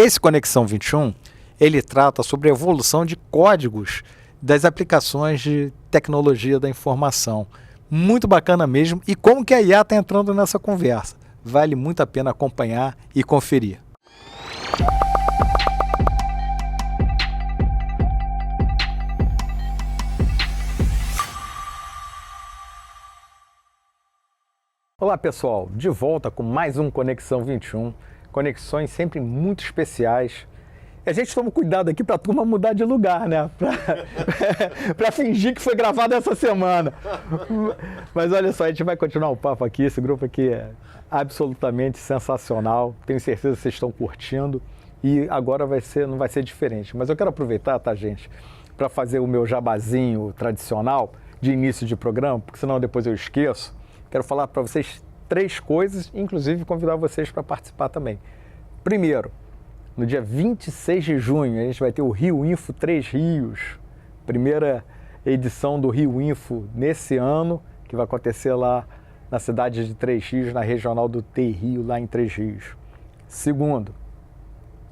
Esse Conexão 21, ele trata sobre a evolução de códigos das aplicações de tecnologia da informação. Muito bacana mesmo, e como que a IA está entrando nessa conversa. Vale muito a pena acompanhar e conferir. Olá pessoal, de volta com mais um Conexão 21, conexões sempre muito especiais. E a gente toma cuidado aqui para a turma mudar de lugar, né? Para fingir que foi gravado essa semana. Mas olha só, a gente vai continuar o papo aqui, esse grupo aqui é absolutamente sensacional, tenho certeza que vocês estão curtindo e agora não vai ser diferente. Mas eu quero aproveitar, tá gente, para fazer o meu jabazinho tradicional de início de programa, porque senão depois eu esqueço. Quero falar para vocês 3 coisas, inclusive convidar vocês para participar também. Primeiro, no dia 26 de junho, a gente vai ter o Rio Info 3 Rios, primeira edição do Rio Info nesse ano, que vai acontecer lá na cidade de 3 Rios, na regional do TI Rio, lá em 3 Rios. Segundo,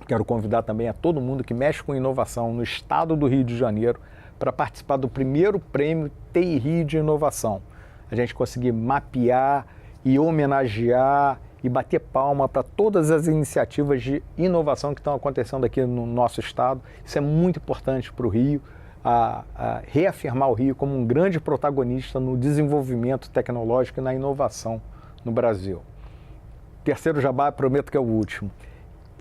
quero convidar também a todo mundo que mexe com inovação no estado do Rio de Janeiro para participar do primeiro prêmio TI Rio de Inovação. A gente conseguir mapear e homenagear e bater palma para todas as iniciativas de inovação que estão acontecendo aqui no nosso estado. Isso é muito importante para o Rio, a reafirmar o Rio como um grande protagonista no desenvolvimento tecnológico e na inovação no Brasil. Terceiro jabá, prometo que é o último.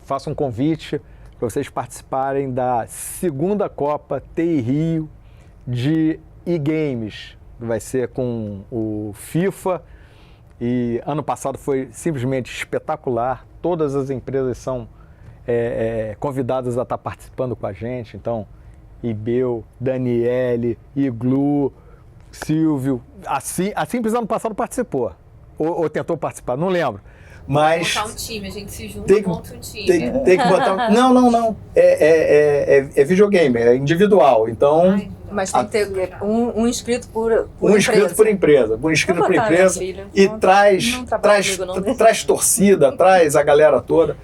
Faço um convite para vocês participarem da segunda Copa TI Rio de e-games. Vai ser com o FIFA e ano passado foi simplesmente espetacular. Todas as empresas são convidadas a estar participando com a gente. Então, Ibeu, Daniele, Iglu, Silvio. A Simples ano passado participou. Ou tentou participar, não lembro. Mas montar um time, a gente se junta e monta um time. Tem que botar. Não. É videogame, é individual. Então. Mas tem que ter um inscrito por inscrito por empresa. Um inscrito por empresa. E traz torcida, traz a galera toda.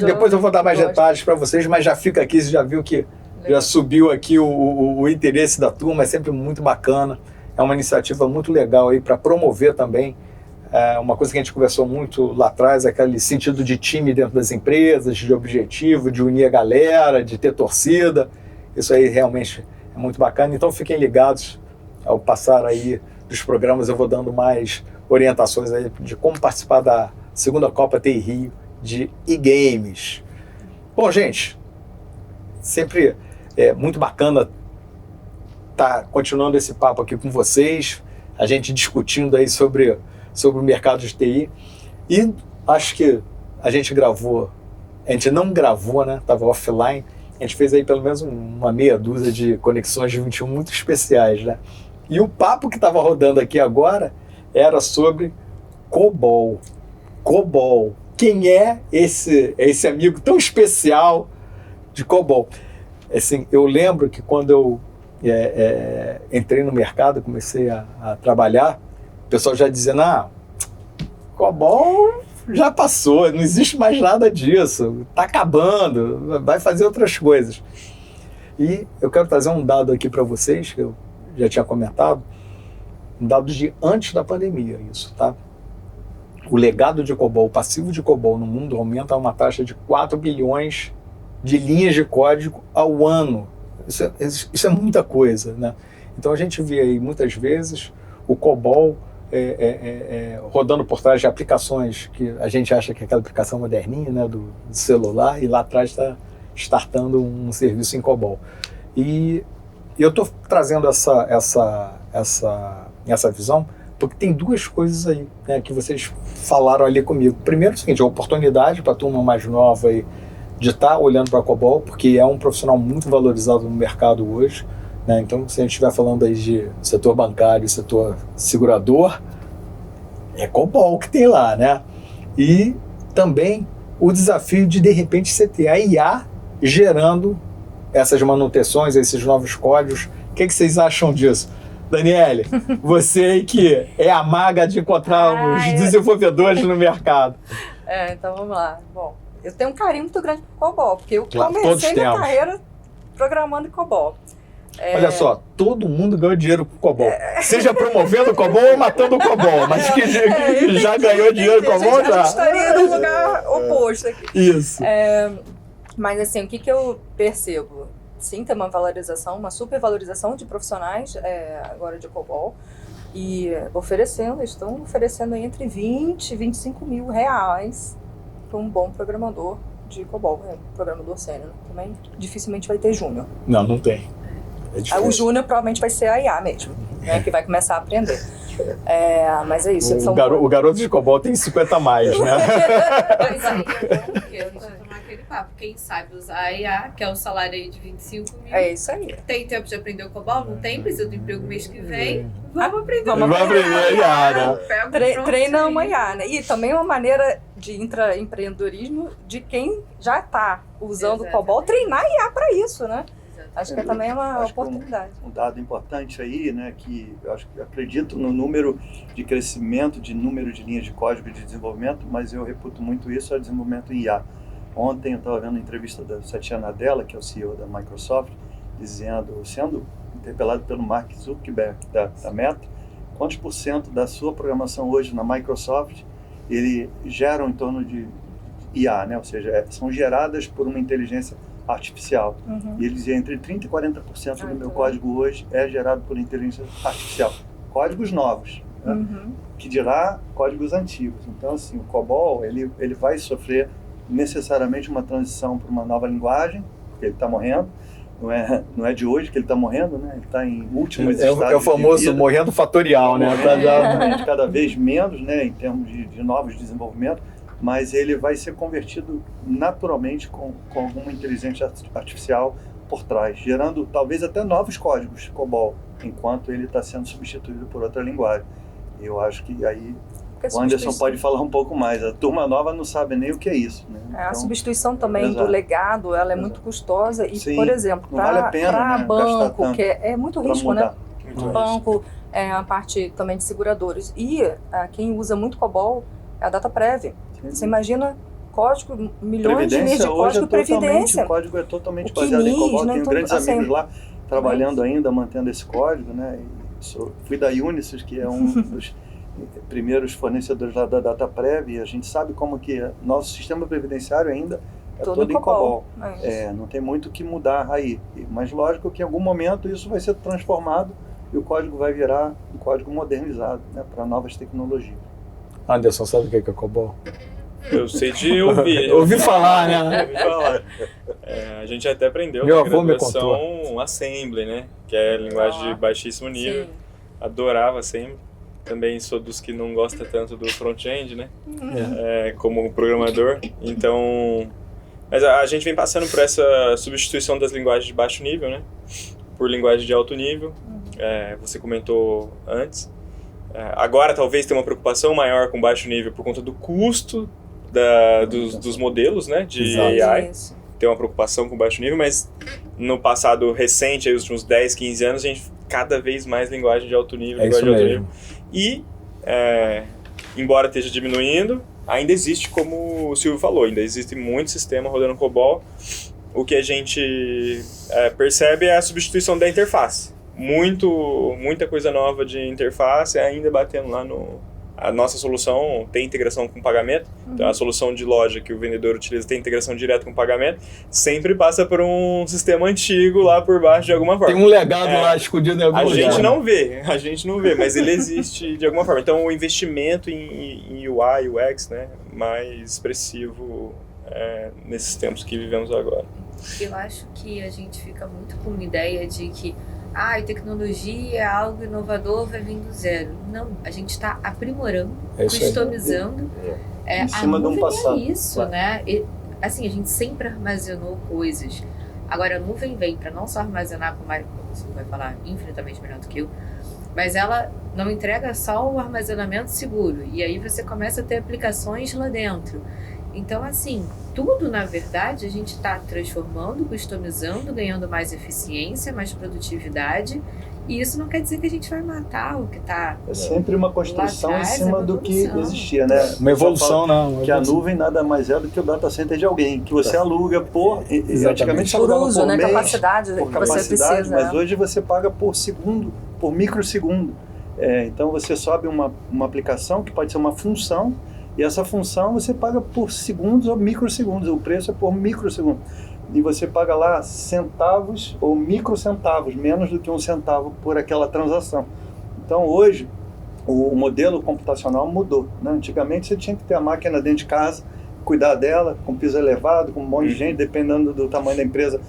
Depois eu vou dar mais detalhes para vocês, mas já fica aqui, você já viu que já subiu aqui o interesse da turma, é sempre muito bacana. É uma iniciativa muito legal aí para promover também. Uma coisa que a gente conversou muito lá atrás, aquele sentido de time dentro das empresas, de objetivo, de unir a galera, de ter torcida. Isso aí realmente é muito bacana. Então fiquem ligados, ao passar aí dos programas eu vou dando mais orientações aí de como participar da segunda Copa TI Rio de e-games. Bom, gente, sempre é muito bacana estar continuando esse papo aqui com vocês, a gente discutindo aí sobre o mercado de TI. E acho que a gente não gravou, né? Estava offline. A gente fez aí pelo menos uma meia dúzia de conexões de 21 muito especiais, né? E o papo que estava rodando aqui agora era sobre COBOL. COBOL. Quem é esse amigo tão especial de COBOL? Assim, eu lembro que quando eu entrei no mercado, comecei a trabalhar, o pessoal já dizia, COBOL já passou, não existe mais nada disso, está acabando, vai fazer outras coisas. E eu quero trazer um dado aqui para vocês, que eu já tinha comentado, um dado de antes da pandemia, isso, tá? O legado de COBOL, o passivo de COBOL no mundo aumenta a uma taxa de 4 bilhões de linhas de código ao ano. Isso é muita coisa, né? Então a gente vê aí muitas vezes o COBOL rodando por trás de aplicações que a gente acha que é aquela aplicação moderninha, né, do celular, e lá atrás está startando um serviço em COBOL. E eu estou trazendo essa visão porque tem 2 coisas aí, né, que vocês falaram ali comigo. Primeiro, é o seguinte, a oportunidade para a turma mais nova aí de estar olhando para a COBOL, porque é um profissional muito valorizado no mercado hoje. Então, se a gente estiver falando aí de setor bancário, setor segurador, é COBOL que tem lá, né? E também o desafio de repente, você ter a IA gerando essas manutenções, esses novos códigos. O que vocês acham disso? Daniele, você que é a maga de encontrar os desenvolvedores no mercado. Então vamos lá. Bom, eu tenho um carinho muito grande por COBOL, porque eu Claro, todos comecei minha temos. carreira programando em COBOL. Olha só, todo mundo ganhou dinheiro com o COBOL. Seja promovendo o COBOL ou matando o COBOL, mas que já ganhou dinheiro com o COBOL, A já. gente estaria no lugar oposto aqui. Isso. Mas assim, o que eu percebo? Sim, tem uma valorização, uma supervalorização de profissionais agora de COBOL. E estão oferecendo aí entre 20 e 25 mil reais para um bom programador de COBOL, programador sênior. Também dificilmente vai ter júnior. Não tem. O júnior provavelmente vai ser a IA mesmo, né, que vai começar a aprender. Mas é isso. O garoto de COBOL tem 50 a mais, né? Mas aí é bom porque a gente vai tomar aquele papo. Quem sabe usar a IA, que é o salário aí de 25 mil. É isso aí. Tem tempo de aprender o COBOL? Não tem? Precisa do emprego mês que vem? Vamos aprender. Vai aprender a IA, né? Treina uma IA, né? E também uma maneira de intraempreendedorismo de quem já está usando o COBOL, treinar a IA para isso, né? Acho que também é uma oportunidade. Um dado importante aí, né, que eu acredito no número de crescimento, de número de linhas de código de desenvolvimento, mas eu reputo muito isso ao desenvolvimento em IA. Ontem eu estava vendo a entrevista da Satya Nadella, que é o CEO da Microsoft, sendo interpelado pelo Mark Zuckerberg da Meta, quantos % da sua programação hoje na Microsoft ele geram em torno de IA, né? Ou seja, são geradas por uma inteligência artificial. E ele dizia entre 30% e 40% do meu código hoje é gerado por inteligência artificial. Códigos novos, né? Que dirá códigos antigos. Então, assim, o COBOL ele vai sofrer necessariamente uma transição para uma nova linguagem, porque ele está morrendo. Não é de hoje que ele está morrendo, né? Ele está em últimos estágios. É o famoso morrendo fatorial, né? Cada vez menos, né, em termos de novos desenvolvimentos, mas ele vai ser convertido naturalmente com alguma inteligência artificial por trás, gerando talvez até novos códigos COBOL, enquanto ele está sendo substituído por outra linguagem. Eu acho que aí o Anderson pode falar um pouco mais. A turma nova não sabe nem o que é isso, né? A substituição também do legado, ela é muito custosa e, sim, por exemplo, para banco, que é muito risco, né? Banco, a parte também de seguradores. E quem usa muito COBOL é a DataPrev. Você imagina código, milhões de linhas de código, previdência. O código é totalmente baseado em COBOL. Tenho grandes amigos lá trabalhando ainda, mantendo esse código, né? Fui da Unisys, que é um dos primeiros fornecedores lá da DataPrev, e a gente sabe como que nosso sistema previdenciário ainda é todo em COBOL. Não tem muito o que mudar aí. Mas lógico que em algum momento isso vai ser transformado e o código vai virar um código modernizado, né, para novas tecnologias. Anderson, sabe o que é COBOL? Eu sei de ouvir. Ouvi falar, né? Ouvi falar. A gente até aprendeu Meu na avô me graduação Assembly, né? Que é linguagem de baixíssimo nível. Sim. Adorava Assembly. Também sou dos que não gosta tanto do front-end, né? Como programador. Então... Mas a gente vem passando por essa substituição das linguagens de baixo nível, né? Por linguagem de alto nível. Você comentou antes. Agora talvez tenha uma preocupação maior com baixo nível por conta do custo dos modelos, né, de AI. Isso. Tem uma preocupação com baixo nível, mas no passado recente, aí, os últimos 10, 15 anos, a gente cada vez mais linguagem de alto nível, linguagem de alto nível. E, embora esteja diminuindo, ainda existe, como o Silvio falou, ainda existe muito sistema rodando COBOL. O que a gente percebe é a substituição da interface. Muita coisa nova de interface, ainda batendo lá a nossa solução tem integração com pagamento, então a solução de loja que o vendedor utiliza tem integração direta com pagamento, sempre passa por um sistema antigo lá por baixo de alguma forma. Tem um legado lá escondido em algum lugar. A gente não vê, mas ele existe de alguma forma. Então o investimento em UI, UX, né, mais expressivo nesses tempos que vivemos agora. Eu acho que a gente fica muito com uma ideia de que a tecnologia é algo inovador, vai vir do zero. Não, a gente está aprimorando, customizando. Em cima de um passado. É isso, né? E, assim, a gente sempre armazenou coisas. Agora, a nuvem vem para não só armazenar, como você vai falar infinitamente melhor do que eu, mas ela não entrega só o armazenamento seguro. E aí você começa a ter aplicações lá dentro. Então, assim, tudo, na verdade, a gente está transformando, customizando, ganhando mais eficiência, mais produtividade E isso não quer dizer que a gente vai matar o que está É sempre uma construção lá em atrás, cima é do que evolução. existia, né? Uma evolução, não. Que a nuvem nada mais é do que o data center de alguém, que você aluga por... Antigamente você Por alugava uso, por né? mês, Capacidade por que você capacidade, precisa. mas hoje você paga por segundo, por microsegundo. Então você sobe uma aplicação que pode ser uma função, e essa função você paga por segundos ou microsegundos, o preço é por microsegundo. E você paga lá centavos ou microcentavos, menos do que um centavo por aquela transação. Então hoje o modelo computacional mudou, né? Antigamente você tinha que ter a máquina dentro de casa, cuidar dela, com piso elevado, com um monte de gente, dependendo do tamanho da empresa,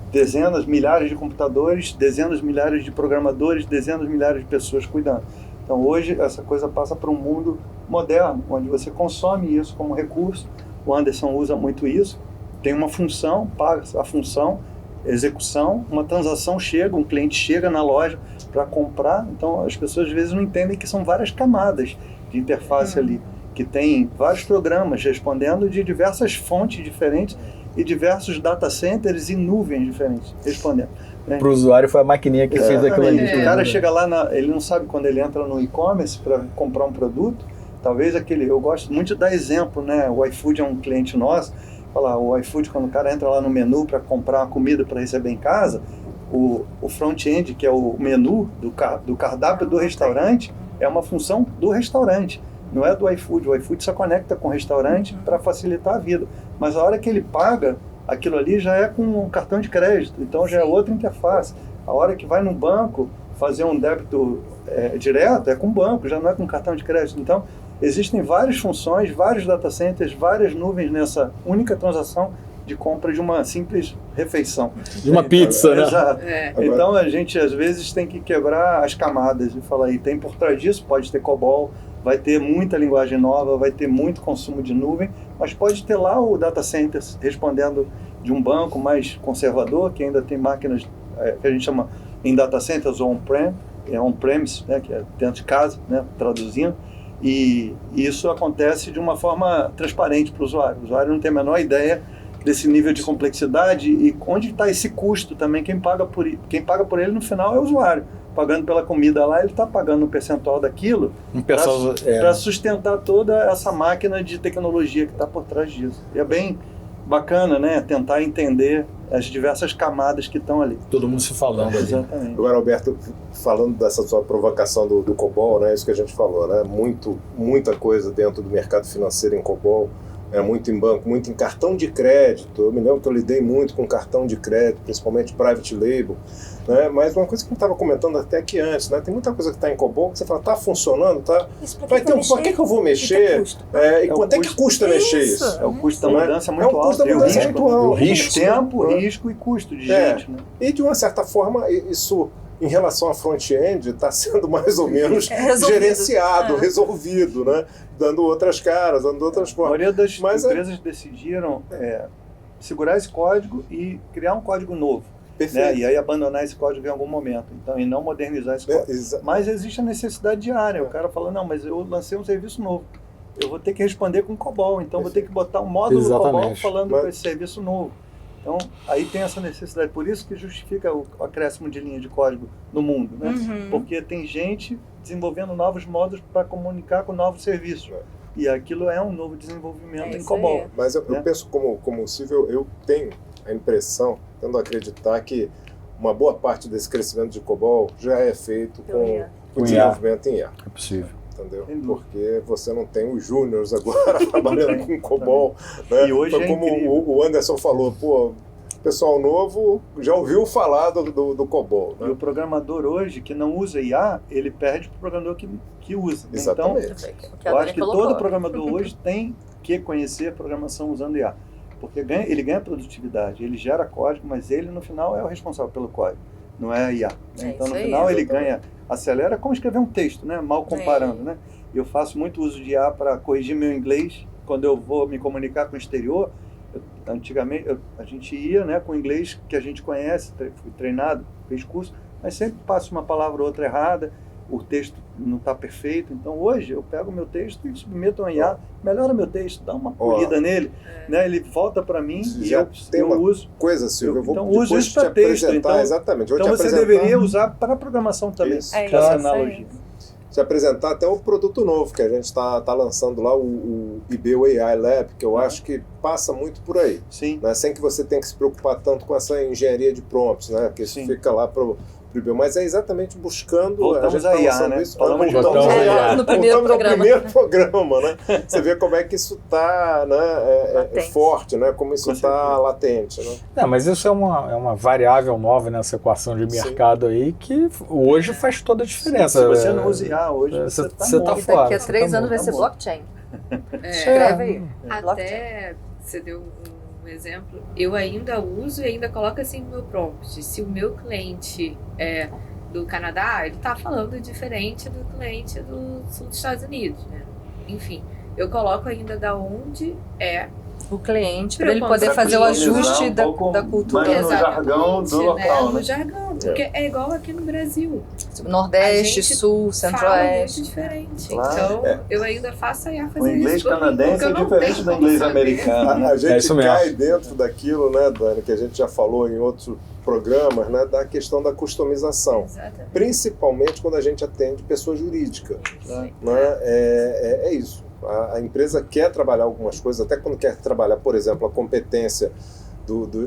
dezenas, milhares de computadores, dezenas, milhares de programadores, dezenas, milhares de pessoas cuidando. Então hoje essa coisa passa para um mundo moderno, onde você consome isso como recurso. O Anderson usa muito isso, tem uma função, paga a função, execução, uma transação chega, um cliente chega na loja para comprar. Então as pessoas às vezes não entendem que são várias camadas de interface ali, que tem vários programas respondendo de diversas fontes diferentes e diversos data centers e nuvens diferentes respondendo. Para o usuário foi a maquininha que fez aquilo ali. O cara chega lá, ele não sabe quando ele entra no e-commerce para comprar um produto, talvez eu gosto muito de dar exemplo, né? O iFood é um cliente nosso. O iFood, quando o cara entra lá no menu para comprar uma comida para receber em casa, o front-end, que é o menu do cardápio do restaurante, é uma função do restaurante, não é do iFood. O iFood só conecta com o restaurante para facilitar a vida. Mas a hora que ele paga, aquilo ali já é com um cartão de crédito, então já é outra interface. A hora que vai no banco fazer um débito direto, é com o banco, já não é com cartão de crédito. Então, existem várias funções, vários data centers, várias nuvens nessa única transação de compra de uma simples refeição. De uma pizza, né? Exato. É. Então a gente às vezes tem que quebrar as camadas e falar, e tem por trás disso, pode ter COBOL, vai ter muita linguagem nova, vai ter muito consumo de nuvem, mas pode ter lá o data center respondendo de um banco mais conservador, que ainda tem máquinas que a gente chama em data centers on-premise, né, que é dentro de casa, né, traduzindo. E isso acontece de uma forma transparente para o usuário. O usuário não tem a menor ideia desse nível de complexidade e onde está esse custo também. Quem paga por ele no final é o usuário. Pagando pela comida lá, ele está pagando um percentual daquilo para sustentar toda essa máquina de tecnologia que está por trás disso. E é bem bacana, né? Tentar entender as diversas camadas que estão ali. Todo mundo se falando ali. Exatamente. Agora, Alberto, falando dessa sua provocação do COBOL, né? Isso que a gente falou, né? Muita coisa dentro do mercado financeiro em COBOL, muito em banco, muito em cartão de crédito. Eu me lembro que eu lidei muito com cartão de crédito, principalmente private label, né? Mas uma coisa que eu estava comentando até aqui antes, né? Tem muita coisa que está em COBOL que você fala, está funcionando, tá? Vai ter por que eu vou mexer? E quanto é que custa mexer isso? É o custo da mudança muito alto. É um custo da mudança muito alto. O risco, tempo, risco e custo de gente, né? E de uma certa forma, isso, em relação à front-end, está sendo mais ou menos gerenciado, resolvido, né? Dando outras caras, dando outras formas. A maioria das empresas decidiram segurar esse código e criar um código novo. Né? E aí abandonar esse código em algum momento. Então, e não modernizar esse código. Mas existe a necessidade diária. O cara fala, não, mas eu lancei um serviço novo. Eu vou ter que responder com COBOL. Então, vou ter que botar um módulo COBOL falando com esse serviço novo. Então, aí tem essa necessidade. Por isso que justifica o acréscimo de linha de código no mundo, né? Porque tem gente desenvolvendo novos modos para comunicar com novos serviços. E aquilo é um novo desenvolvimento em COBOL. Mas eu penso, como Silvio, eu tenho a impressão, tendo a acreditar que uma boa parte desse crescimento de COBOL já é feito com desenvolvimento em IA. É possível. Entendeu? Porque você não tem os júniors agora trabalhando com COBOL. Né? E hoje foi como o Anderson falou, pessoal novo já ouviu falar do COBOL. Né? E o programador hoje, que não usa IA, ele perde para o programador que usa. Exatamente. Então, eu acho que todo programador hoje tem que conhecer programação usando IA. Porque ele ganha produtividade, ele gera código, mas ele no final é o responsável pelo código, não é a IA. Né? Então no final ele ganha, acelera como escrever um texto, né? Mal comparando. Né? Eu faço muito uso de IA para corrigir meu inglês, quando eu vou me comunicar com o exterior. Antigamente a gente ia, né, com o inglês que a gente conhece, fui treinado, fez curso, mas sempre passo uma palavra ou outra errada. o texto não está perfeito. Então hoje eu pego o meu texto e submeto ao IA, melhora meu texto, dá uma polida nele, né? Ele volta para mim e eu uso. Coisa, Silvio, eu vou então, depois uso isso te para texto. apresentar, Então, exatamente. Então você deveria usar para programação também, essa analogia. Te apresentar até o produto novo que a gente está lançando lá, o IBEO AI Lab, que eu acho que passa muito por aí. Sim. Né? Sem que você tenha que se preocupar tanto com essa engenharia de prompts, né? Que isso fica lá para o IBEO. Mas é exatamente buscando... Voltamos a IA, né? Voltamos no primeiro programa, né? Você vê como é que isso está, né? Forte, né? Como isso está latente, né? Não, mas isso é uma variável nova nessa equação de mercado aí que hoje faz toda a diferença. Se você não usa IA hoje, você está fora. Daqui a 3 anos vai ser blockchain. Escreve aí. Até você deu um exemplo, eu ainda uso e ainda coloco assim no meu prompt. Se o meu cliente é do Canadá, ele está falando diferente do cliente do sul dos Estados Unidos, né? Enfim, eu coloco ainda da onde é o cliente, para ele poder fazer o ajuste da cultura. Mas no jargão do local, né? No jargão, porque é igual aqui no Brasil. Nordeste, Sul, Centro-Oeste. Muito diferente. Claro. Então, eu ainda faço a fazer isso. O inglês canadense é diferente do inglês americano. A gente cai dentro daquilo, né, Dani, que a gente já falou em outros programas, né, da questão da customização. Exatamente. Principalmente quando a gente atende pessoa jurídica. Né? É isso. A empresa quer trabalhar algumas coisas, até quando quer trabalhar, por exemplo, a competência,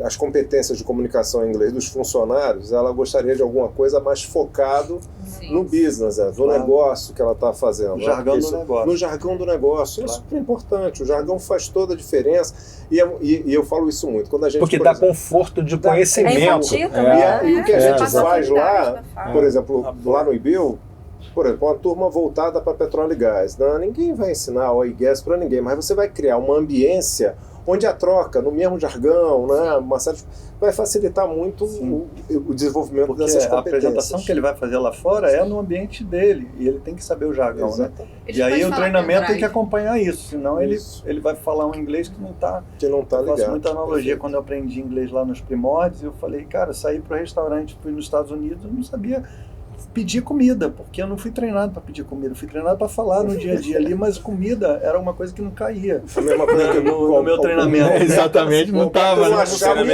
as competências de comunicação em inglês dos funcionários, ela gostaria de alguma coisa mais focado no business, no negócio que ela está fazendo. No jargão do negócio. No jargão do negócio. Isso é super importante. O jargão faz toda a diferença. E eu falo isso muito. Quando a gente, porque dá conforto de conhecimento. E o que a gente faz lá, por exemplo, lá no IBEO, por exemplo, uma turma voltada para petróleo e gás. Não, ninguém vai ensinar oil e gas para ninguém, mas você vai criar uma ambiência onde a troca, no mesmo jargão, né, vai facilitar muito o desenvolvimento dessas competências. A apresentação que ele vai fazer lá fora é no ambiente dele, e ele tem que saber o jargão, né? E aí o treinamento tem que acompanhar isso, senão ele vai falar um inglês que não está ligado. Eu faço muita analogia. Quando eu aprendi inglês lá nos primórdios, eu falei, cara, saí para o restaurante, fui nos Estados Unidos, eu não sabia pedir comida, porque eu não fui treinado para pedir comida, eu fui treinado para falar no dia a dia ali, mas comida era uma coisa que não caía. A mesma coisa que no meu treinamento. Exatamente, não estava. Eu não achava o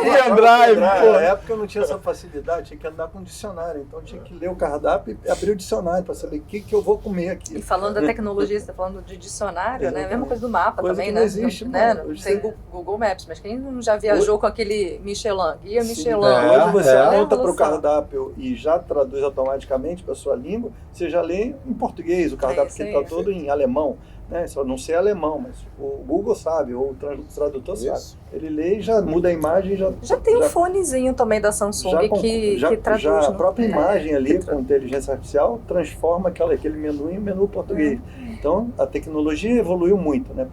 pendrive. Na época eu não tinha essa facilidade, tinha que andar com um dicionário, então eu tinha que ler o cardápio e abrir o dicionário para saber o que eu vou comer aqui. E falando da tecnologia, você está falando de dicionário, né? A mesma coisa do mapa coisa também, que não né? Existe, né? Não tem Google Maps, mas quem não já viajou com aquele Michelin? Guia Michelin. Hoje você anota para o cardápio e já traduz automaticamente para a sua língua, você já lê em português, o cardápio que está todo em alemão, né? Só não sei alemão, mas o Google sabe, ou o tradutor sabe. Ele lê e já muda a imagem. Já tem um fonezinho também da Samsung que traduz. Já a própria imagem ali, com inteligência artificial, transforma aquele menu em menu português. Então, a tecnologia evoluiu muito, né,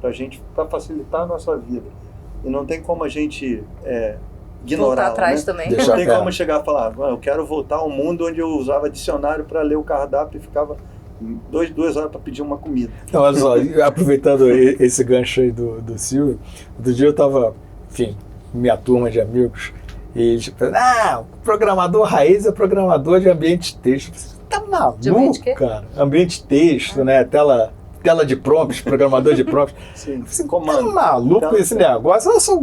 para facilitar a nossa vida. E não tem como a gente ignorar, voltar atrás, né? também. Não tem como chegar a falar, eu quero voltar ao mundo onde eu usava dicionário para ler o cardápio e ficava 2 horas para pedir uma comida. Então, olha só, aproveitando esse gancho aí do Silvio, outro dia eu estava, enfim, minha turma de amigos, e eles falaram, o programador raiz é programador de ambiente texto. Você tá maluco, cara? Ambiente texto, né? Tela de prompts, programador de prompts. Sim, você tá maluco esse negócio? Olha só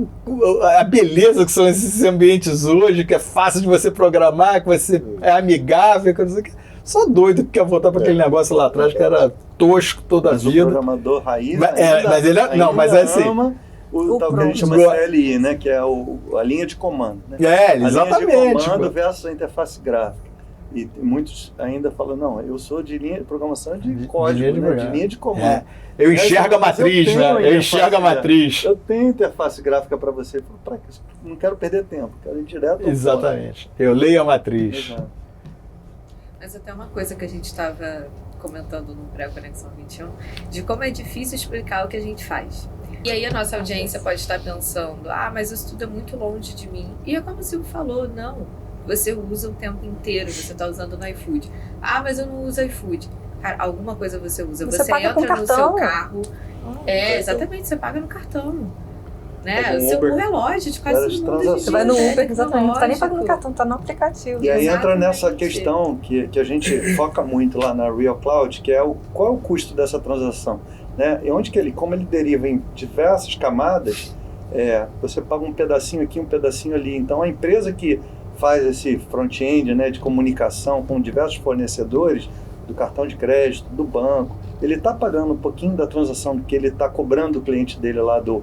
a beleza que são esses ambientes hoje, que é fácil de você programar, que você é amigável, que não sei o que. Só doido que quer voltar para aquele negócio lá atrás, que era tosco toda a vida. O programador raiz mas ele mas é assim. Ama o tal que a gente chama CLI, né? Que é a linha de comando. Né? Exatamente. A linha de comando versus a interface gráfica. E muitos ainda falam, não, eu sou de programação de código, de linha de comando. Eu enxergo a matriz, né? Eu enxergo a matriz. Eu tenho interface gráfica para você, não quero perder tempo, quero ir direto ao Exatamente. Eu leio a matriz. Exato. Mas até uma coisa que a gente estava comentando no Pré-Conexão 21, de como é difícil explicar o que a gente faz. E aí a nossa audiência pode estar pensando, mas isso tudo é muito longe de mim. E é como o Silvio falou, não. Você usa o tempo inteiro, você está usando no iFood. Mas eu não uso iFood. Cara, alguma coisa você usa. Você entra no seu carro. Exatamente, você paga no cartão. né? Pega um Seu Uber. relógio de quase Várias todo mundo hoje em transações. Você vai no dia, Uber, exatamente. Não tá nem pagando tecnológico. cartão, tá no aplicativo. E aí entra nessa Exatamente. questão que a gente foca muito lá na Real Cloud, que é qual é o custo dessa transação, né? E onde que como ele deriva em diversas camadas, você paga um pedacinho aqui, um pedacinho ali. Então a empresa que faz esse front-end, né, de comunicação com diversos fornecedores, do cartão de crédito, do banco, ele está pagando um pouquinho da transação que ele está cobrando o cliente dele lá do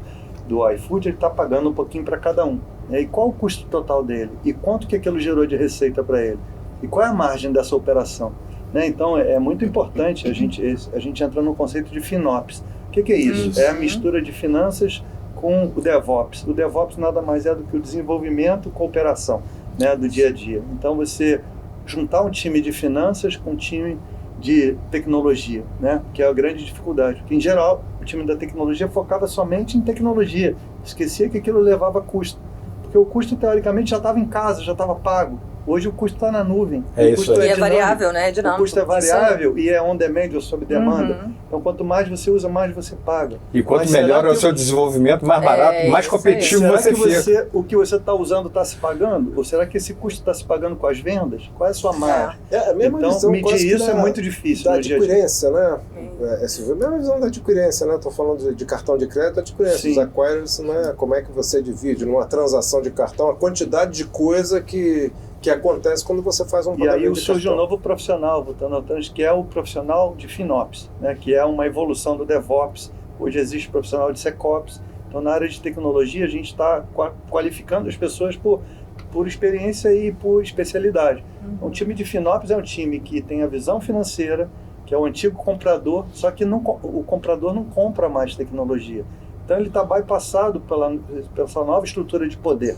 iFood, ele está pagando um pouquinho para cada um. E qual o custo total dele? E quanto que aquilo gerou de receita para ele? E qual é a margem dessa operação? Né? Então, é muito importante, a gente entra no conceito de FinOps. O que é isso? É a mistura de finanças com o DevOps. O DevOps nada mais é do que o desenvolvimento com operação, né, do dia a dia. Então, você juntar um time de finanças com um time de tecnologia, né, que é a grande dificuldade. Porque, em geral, o time da tecnologia focava somente em tecnologia. Esquecia que aquilo levava custo. Porque o custo, teoricamente, já estava em casa, já estava pago. Hoje o custo está na nuvem. É isso aí. E é variável, né? É O dinâmico. custo é variável e é on demand ou sob demanda. Uhum. Então, quanto mais você usa, mais você paga. E quanto Mas será melhor é o que seu desenvolvimento, mais barato, mais isso aí. competitivo Será você que fica. o que você está usando está se pagando? Ou será que esse custo está se pagando com as vendas? Qual é a sua margem? É a mesma Então, visão medir quase que isso é muito difícil da no dia a dia. adquirência, né? A mesma visão da adquirência, né? Estou falando de cartão de crédito, adquirência. Sim. Os acquirers, né? Como é que você divide numa transação de cartão a quantidade de coisa que acontece quando você faz um E pagamento aí de surge um cartão. novo profissional, voltando ao Tange, que é o profissional de FinOps, né? Que é uma evolução do DevOps. Hoje existe profissional de SecOps. Então, na área de tecnologia, a gente está qualificando as pessoas por experiência e por especialidade. Então, o time de FinOps é um time que tem a visão financeira, que é o antigo comprador, só que o comprador não compra mais tecnologia. Então, ele está bypassado pela essa nova estrutura de poder.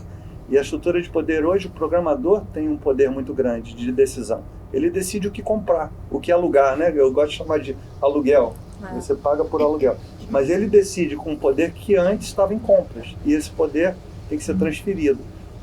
E a estrutura de poder hoje, o programador tem um poder muito grande de decisão. Ele decide o que comprar, o que alugar, né? Eu gosto de chamar de aluguel. Você paga por aluguel. Mas ele decide com um poder que antes estava em compras. E esse poder tem que ser transferido.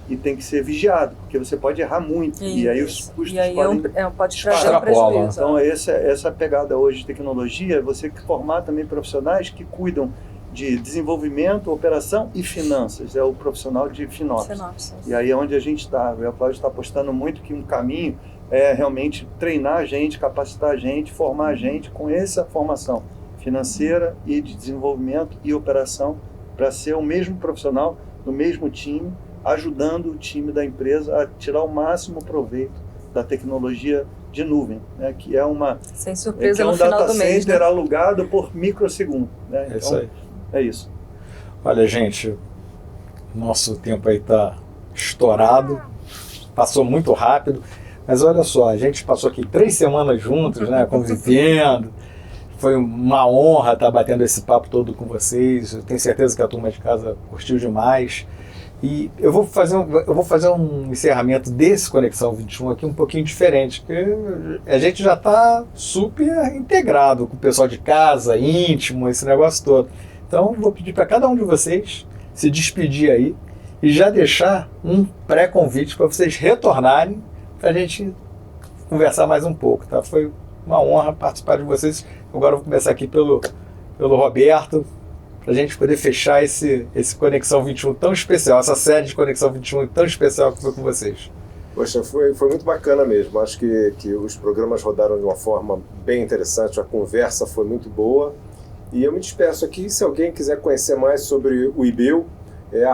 E tem que ser vigiado, porque você pode errar muito. E aí os custos E aí podem pode trazer um extrapolam. prejuízo. Então, essa pegada hoje de tecnologia, você formar também profissionais que cuidam de desenvolvimento, operação e finanças. É o profissional de FinOps. Sinopse. E aí é onde a gente está. O Real Cloud está apostando muito que um caminho é realmente treinar a gente, capacitar a gente, formar a gente com essa formação financeira e de desenvolvimento e operação para ser o mesmo profissional no mesmo time, ajudando o time da empresa a tirar o máximo proveito da tecnologia de nuvem, né, que é Sem surpresa um no final data do mês, center né? alugado por microsegundo. Né? É isso aí. É isso. Olha, gente, nosso tempo aí tá estourado, passou muito rápido, mas olha só, a gente passou aqui 3 semanas juntos, né, convivendo, foi uma honra estar batendo esse papo todo com vocês, eu tenho certeza que a turma de casa curtiu demais, e eu vou fazer um encerramento desse Conexão 21 aqui um pouquinho diferente, porque a gente já está super integrado com o pessoal de casa, íntimo, esse negócio todo. Então, vou pedir para cada um de vocês se despedir aí e já deixar um pré-convite para vocês retornarem para a gente conversar mais um pouco, tá? Foi uma honra participar de vocês. Agora eu vou começar aqui pelo Roberto, para a gente poder fechar esse Conexão 21 tão especial, essa série de Conexão 21 tão especial que foi com vocês. Poxa, foi muito bacana mesmo. Acho que os programas rodaram de uma forma bem interessante, a conversa foi muito boa. E eu me despeço aqui, se alguém quiser conhecer mais sobre o IBEU, é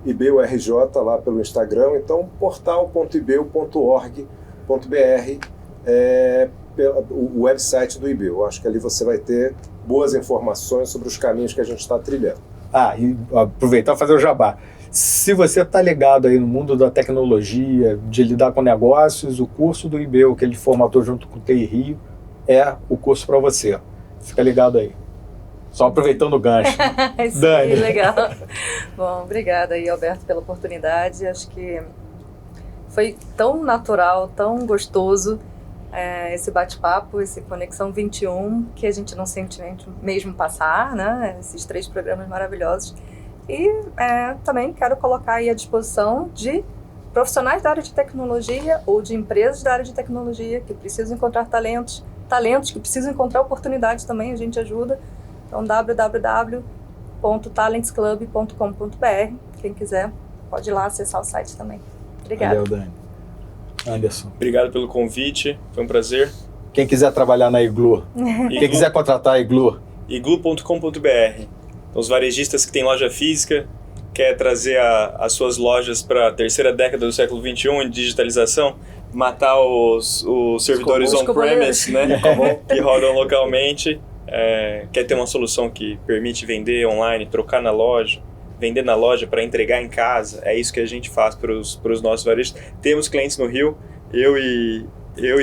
@IBEURJ lá pelo Instagram, então portal.ibeu.org.br é o website do IBEU. Acho que ali você vai ter boas informações sobre os caminhos que a gente está trilhando. E aproveitar e fazer o jabá. Se você está ligado aí no mundo da tecnologia, de lidar com negócios, o curso do IBEU que ele formatou junto com o TI Rio é o curso para você. Fica ligado aí. Só aproveitando o gancho. Isso Dani. aí, legal. Bom, obrigada aí, Alberto, pela oportunidade. Acho que foi tão natural, tão gostoso esse bate-papo, esse Conexão 21, que a gente não sente mesmo passar, né? Esses 3 programas maravilhosos. E também quero colocar aí à disposição de profissionais da área de tecnologia ou de empresas da área de tecnologia que precisam encontrar talentos que precisam encontrar oportunidades também, a gente ajuda. Então, www.ibeu.org.br www.talentsclub.com.br. Quem quiser pode ir lá acessar o site também. Obrigada. Valeu, Dani. Anderson. Obrigado pelo convite, foi um prazer. Quem quiser trabalhar na Iglu, quem quiser contratar a Iglu, iglu.com.br. Os varejistas que têm loja física, quer trazer as suas lojas para a terceira década do século XXI em digitalização, matar os servidores on-premise, né, que rodam localmente, quer ter uma solução que permite vender online, trocar na loja, vender na loja para entregar em casa, é isso que a gente faz para os nossos varejistas. Temos clientes no Rio, eu e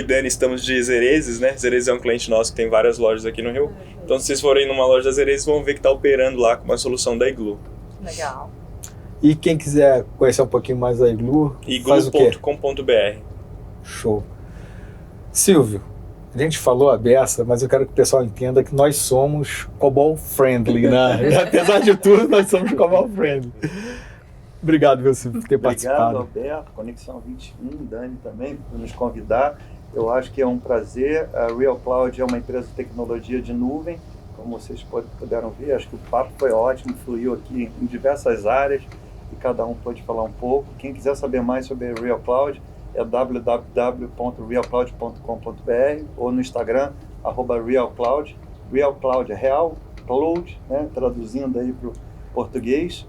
Dani estamos de Zerezes, né? Zerezes é um cliente nosso que tem várias lojas aqui no Rio. Então, se vocês forem numa loja da Zerezes, vão ver que está operando lá com uma solução da Iglu. Legal. e quem quiser conhecer um pouquinho mais da Iglu, faz o quê? iglu.com.br. Show. Silvio, a gente falou a beça, mas eu quero que o pessoal entenda que nós somos COBOL friendly, né? Apesar de tudo, nós somos COBOL friendly. Obrigado, viu, Silvio, por ter participado. Obrigado, Alberto, Conexão 21, Dani também, por nos convidar. Eu acho que é um prazer. A Real Cloud é uma empresa de tecnologia de nuvem, como vocês puderam ver. Acho que o papo foi ótimo, fluiu aqui em diversas áreas e cada um pode falar um pouco. Quem quiser saber mais sobre a Real Cloud é www.realcloud.com.br ou no Instagram, @realcloud. Real Cloud é Real Cloud, né? Traduzindo aí para o português,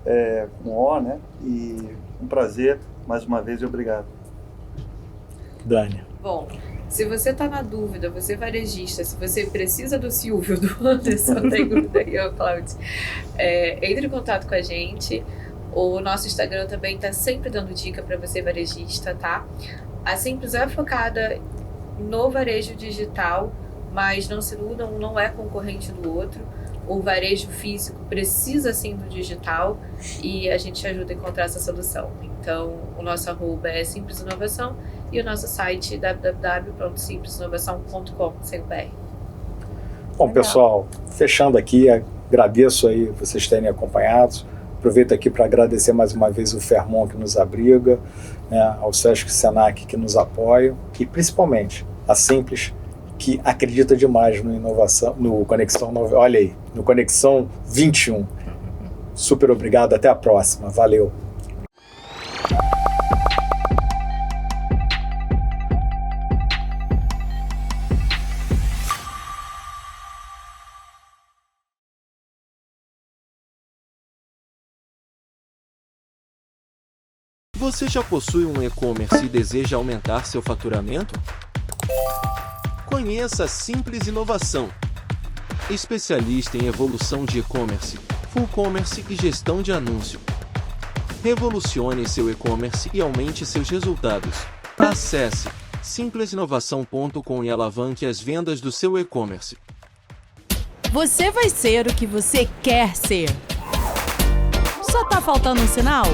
com O, né? E um prazer, mais uma vez, e obrigado. Dani. Bom, se você está na dúvida, você é varejista, se você precisa do Silvio, do Anderson, da Real Cloud, entre em contato com a gente. O nosso Instagram também está sempre dando dica para você varejista, tá? A Simples é focada no varejo digital, mas não se iludam, um não é concorrente do outro. O varejo físico precisa sim do digital e a gente ajuda a encontrar essa solução. Então, o nosso arroba é Simples Inovação e o nosso site www.simplesinovação.com.br. Bom, pessoal, fechando aqui, agradeço aí vocês terem acompanhado. Aproveito aqui para agradecer mais uma vez o Fermon que nos abriga, né, ao Sesc Senac que nos apoia e principalmente a Simples, que acredita demais no inovação, no Conexão, olha aí, no Conexão 21. Super obrigado, até a próxima, valeu. Você já possui um e-commerce e deseja aumentar seu faturamento? Conheça a Simples Inovação, especialista em evolução de e-commerce, full commerce e gestão de anúncio. Revolucione seu e-commerce e aumente seus resultados. Acesse simplesinovação.com e alavanque as vendas do seu e-commerce. Você vai ser o que você quer ser. Só tá faltando um sinal?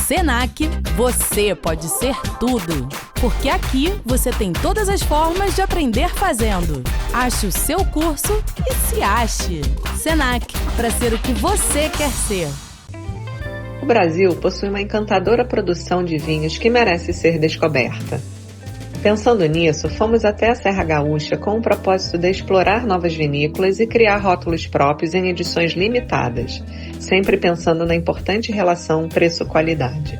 Senac, você pode ser tudo, porque aqui você tem todas as formas de aprender fazendo. Ache o seu curso e se ache. Senac, para ser o que você quer ser. O Brasil possui uma encantadora produção de vinhos que merece ser descoberta. Pensando nisso, fomos até a Serra Gaúcha com o propósito de explorar novas vinícolas e criar rótulos próprios em edições limitadas, sempre pensando na importante relação preço-qualidade.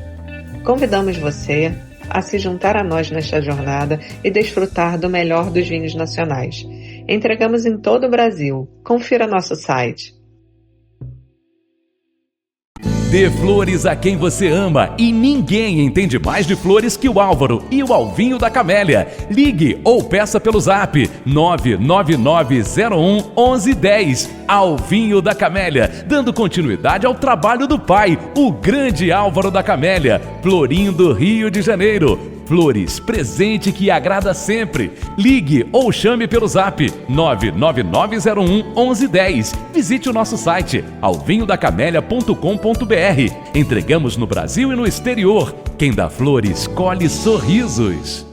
Convidamos você a se juntar a nós nesta jornada e desfrutar do melhor dos vinhos nacionais. Entregamos em todo o Brasil. Confira nosso site. Dê flores a quem você ama e ninguém entende mais de flores que o Álvaro e o Alvinho da Camélia. Ligue ou peça pelo zap 999011110. Alvinho da Camélia, dando continuidade ao trabalho do pai, o grande Álvaro da Camélia, Florindo, Rio de Janeiro. Flores, presente que agrada sempre. Ligue ou chame pelo zap 999011110. Visite o nosso site alvinhodacamelia.com.br. Entregamos no Brasil e no exterior. Quem dá flores, colhe sorrisos.